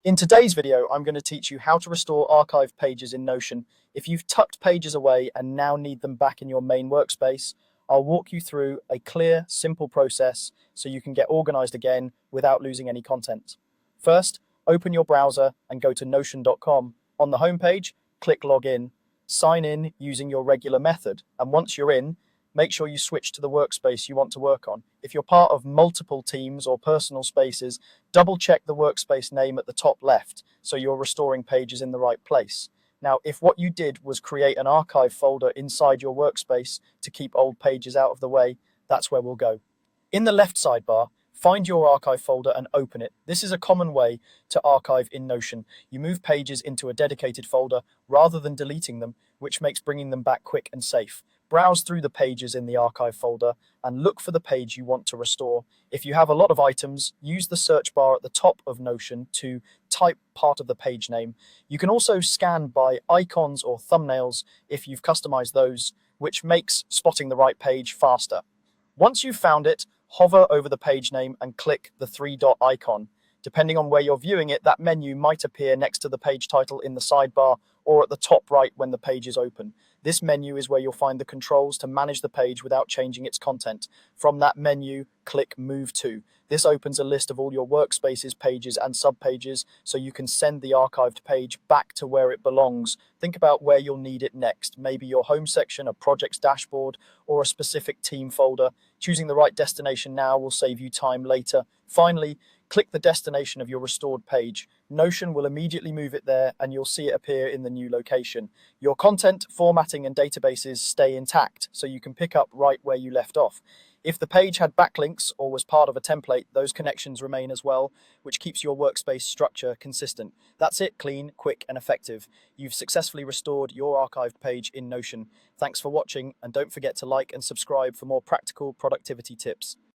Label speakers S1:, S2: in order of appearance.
S1: In today's video, I'm going to teach you how to restore archived pages in Notion. If you've tucked pages away and now need them back in your main workspace, I'll walk you through a clear, simple process so you can get organized again without losing any content. First, open your browser and go to notion.com. On the homepage, click Login. Sign in using your regular method, and once you're in, make sure you switch to the workspace you want to work on. If you're part of multiple teams or personal spaces, double check the workspace name at the top left so you're restoring pages in the right place. Now, if what you did was create an archive folder inside your workspace to keep old pages out of the way, that's where we'll go. In the left sidebar, find your archive folder and open it. This is a common way to archive in Notion. You move pages into a dedicated folder rather than deleting them, which makes bringing them back quick and safe. Browse through the pages in the archive folder and look for the page you want to restore. If you have a lot of items, use the search bar at the top of Notion to type part of the page name. You can also scan by icons or thumbnails if you've customized those, which makes spotting the right page faster. Once you've found it, hover over the page name and click the three-dot icon. Depending on where you're viewing it, that menu might appear next to the page title in the sidebar or at the top right when the page is open. This menu is where you'll find the controls to manage the page without changing its content. From that menu, click Move To. This opens a list of all your workspaces, pages, and subpages so you can send the archived page back to where it belongs. Think about where you'll need it next, maybe your home section, a project's dashboard, or a specific team folder. Choosing the right destination now will save you time later. Finally, click the destination of your restored page. Notion will immediately move it there and you'll see it appear in the new location. Your content, formatting, and databases stay intact, so you can pick up right where you left off. If the page had backlinks or was part of a template, those connections remain as well, which keeps your workspace structure consistent. That's it, clean, quick, and effective. You've successfully restored your archived page in Notion. Thanks for watching, and don't forget to like and subscribe for more practical productivity tips.